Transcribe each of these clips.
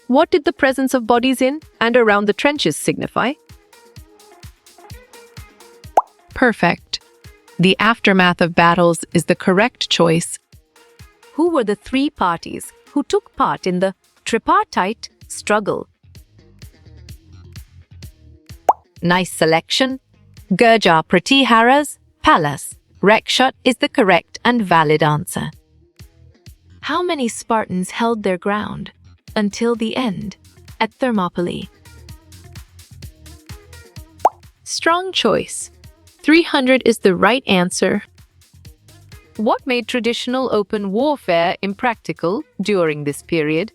What did the presence of bodies in and around the trenches signify? Perfect. The aftermath of battles is the correct choice. Who were the three parties who took part in the tripartite struggle? Nice selection. Gurja Pratihara's palace. Rakshut is the correct and valid answer. How many Spartans held their ground until the end at Thermopylae? Strong choice. 300 is the right answer. What made traditional open warfare impractical during this period?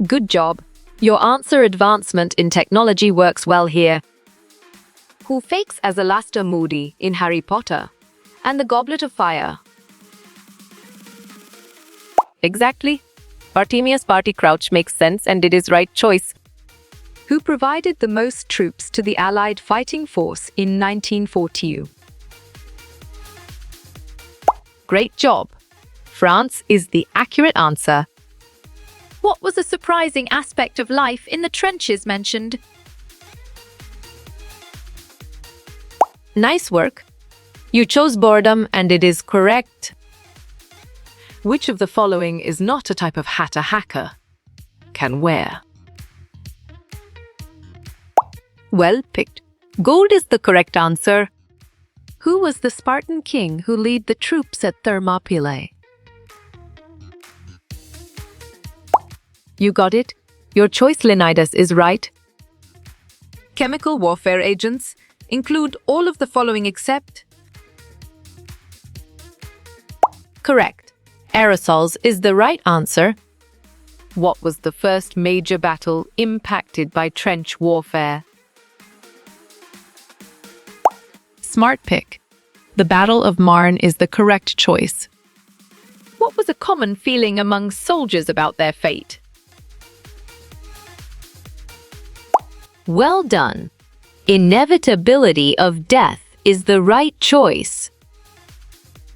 Good job. Your answer advancement in technology works well here. Who fakes as Alastor Moody in Harry Potter and the Goblet of Fire? Exactly. Bartemius Barty Crouch makes sense and it is right choice. Who provided the most troops to the Allied fighting force in 1942? Great job. France is the accurate answer. What was a surprising aspect of life in the trenches mentioned? Nice work. You chose boredom and it is correct. Which of the following is not a type of hat a hacker can wear? Well picked. Gold is the correct answer. Who was the Spartan king who led the troops at Thermopylae? You got it. Your choice, Leonidas, is right. Chemical warfare agents include all of the following except... Correct. Aerosols is the right answer. What was the first major battle impacted by trench warfare? Smart pick. The Battle of Marne is the correct choice. What was a common feeling among soldiers about their fate? Well done. Inevitability of death is the right choice.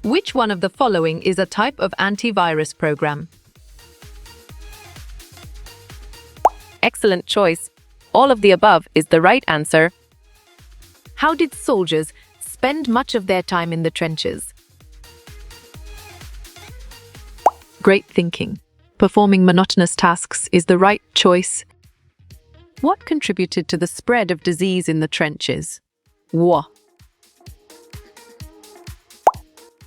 Which one of the following is a type of antivirus program? Excellent choice. All of the above is the right answer. How did soldiers spend much of their time in the trenches? Great thinking. Performing monotonous tasks is the right choice. What contributed to the spread of disease in the trenches? War.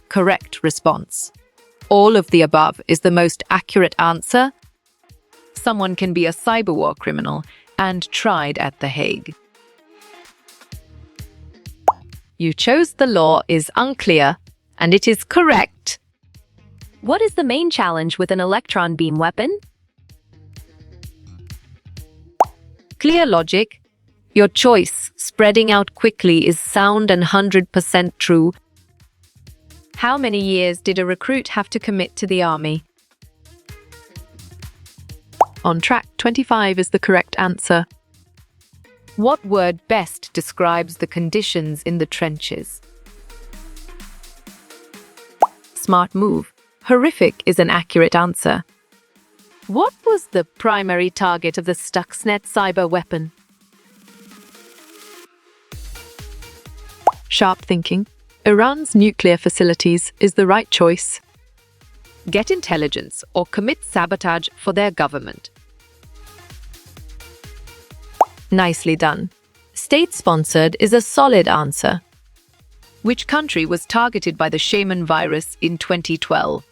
Correct response. All of the above is the most accurate answer. Someone can be a cyber war criminal and tried at The Hague. You chose the law is unclear, and it is correct. What is the main challenge with an electron beam weapon? Clear logic. Your choice, spreading out quickly, is sound and 100% true. How many years did a recruit have to commit to the army? On track, 25 is the correct answer. What word best describes the conditions in the trenches? Smart move. Horrific is an accurate answer. What was the primary target of the Stuxnet cyber weapon? Sharp thinking. Iran's nuclear facilities is the right choice. Get intelligence or commit sabotage for their government. Nicely done. State-sponsored is a solid answer. Which country was targeted by the Shaman virus in 2012?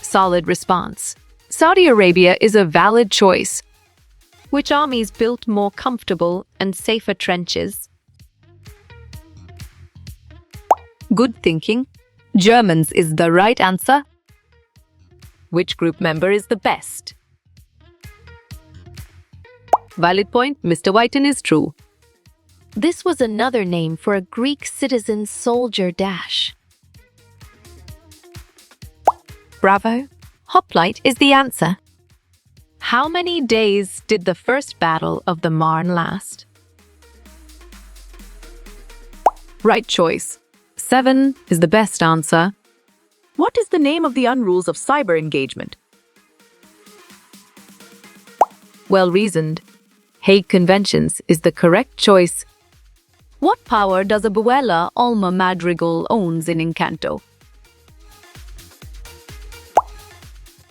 Solid response. Saudi Arabia is a valid choice. Which armies built more comfortable and safer trenches? Good thinking. Germans is the right answer. Which group member is the best? Valid point, Mr. Whiten is true. This was another name for a Greek citizen soldier dash. Bravo. Hoplite is the answer. How many days did the first battle of the Marne last? Right choice. 7 is the best answer. What is the name of the unrules of cyber engagement? Well reasoned. Hague Conventions is the correct choice. What power does Abuela Alma Madrigal owns in Encanto?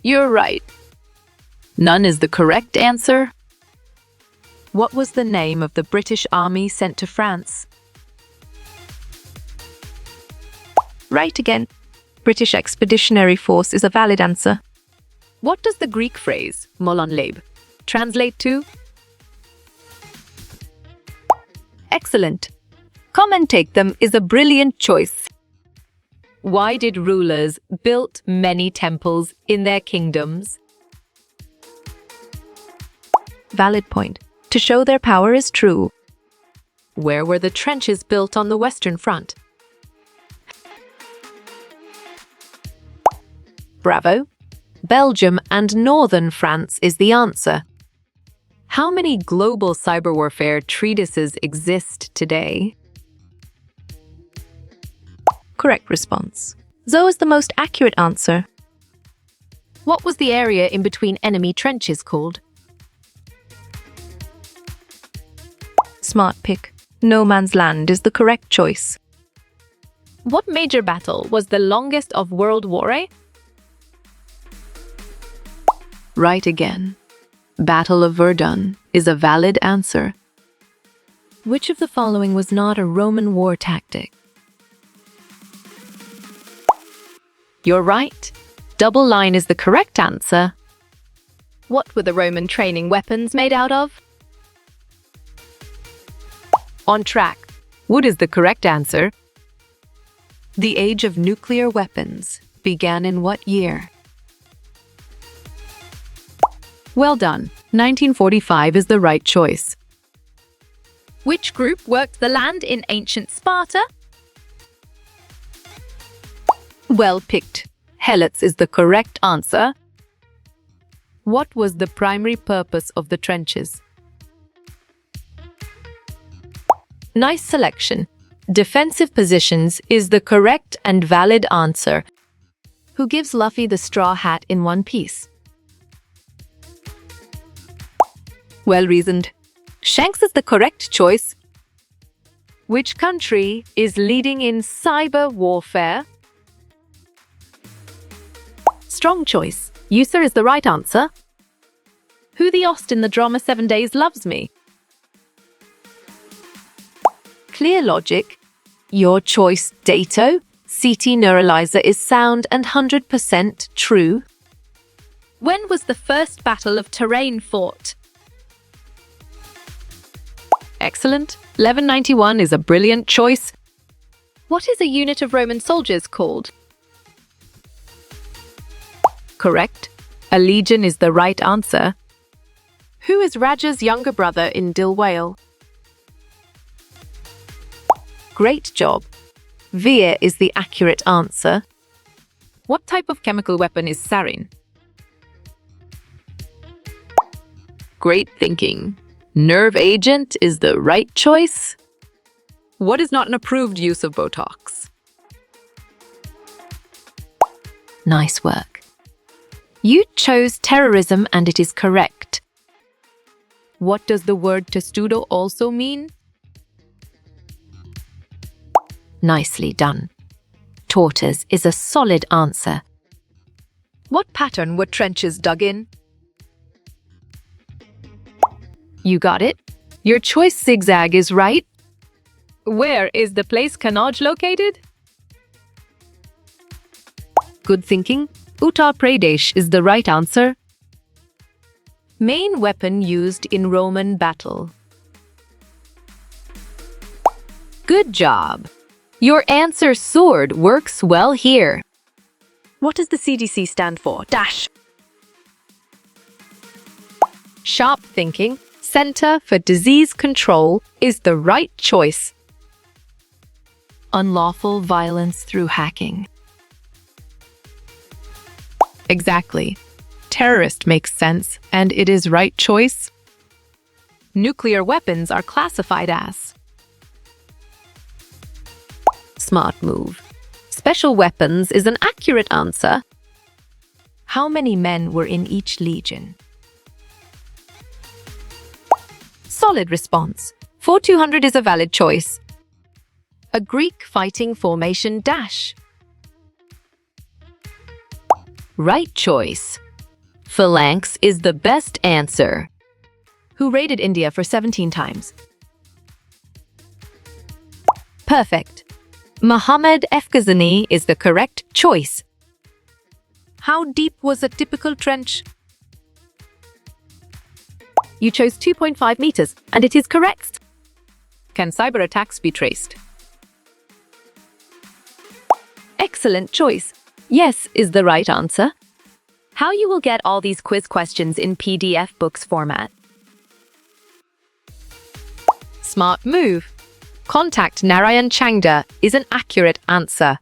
You're right. None is the correct answer. What was the name of the British army sent to France? Right again. British Expeditionary Force is a valid answer. What does the Greek phrase, molon lebe, translate to? Excellent. Come and take them is a brilliant choice. Why did rulers build many temples in their kingdoms? Valid point. To show their power is true. Where were the trenches built on the Western Front? Bravo. Belgium and northern France is the answer. How many global cyber warfare treatises exist today? Correct response. Zo is the most accurate answer. What was the area in between enemy trenches called? Smart pick. No Man's Land is the correct choice. What major battle was the longest of World War A? Right again. Battle of Verdun is a valid answer. Which of the following was not a Roman war tactic? You're right. Double line is the correct answer. What were the Roman training weapons made out of? On track. Wood is the correct answer. The age of nuclear weapons began in what year? Well done. 1945 is the right choice. Which group worked the land in ancient Sparta? Well picked. Helots is the correct answer. What was the primary purpose of the trenches? Nice selection. Defensive positions is the correct and valid answer. Who gives Luffy the straw hat in one piece? Well reasoned. Shanks is the correct choice. Which country is leading in cyber warfare? Strong choice. User is the right answer. Who the Ost in the drama 7 Days Loves Me? Clear logic. Your choice, Dato. CT Neuralizer is sound and 100% true. When was the first Battle of Terrain fought? Excellent. 1191 is a brilliant choice. What is a unit of Roman soldiers called? Correct. A legion is the right answer. Who is Raja's younger brother in Dil Whale? Great job. Veer is the accurate answer. What type of chemical weapon is sarin? Great thinking. Nerve agent is the right choice. What is not an approved use of Botox? Nice work. You chose terrorism and it is correct. What does the word testudo also mean? Nicely done. Tortoise is a solid answer. What pattern were trenches dug in? You got it. Your choice zigzag is right. Where is the place Kannauj located? Good thinking. Uttar Pradesh is the right answer. Main weapon used in Roman battle. Good job. Your answer sword works well here. What does the CDC stand for? Dash. Sharp thinking. Center for Disease Control is the right choice. Unlawful violence through hacking. Exactly. Terrorist makes sense, and it is right choice. Nuclear weapons are classified as. Smart move. Special weapons is an accurate answer. How many men were in each legion? Solid response. 4200 is a valid choice. A Greek fighting formation dash. Right choice. Phalanx is the best answer. Who raided India for 17 times? Perfect. Muhammad Efghazani is the correct choice. How deep was a typical trench? You chose 2.5 meters, and it is correct. Can cyber attacks be traced? Excellent choice. Yes is the right answer. How you will get all these quiz questions in PDF books format. Smart move. Contact Narayan Changda is an accurate answer.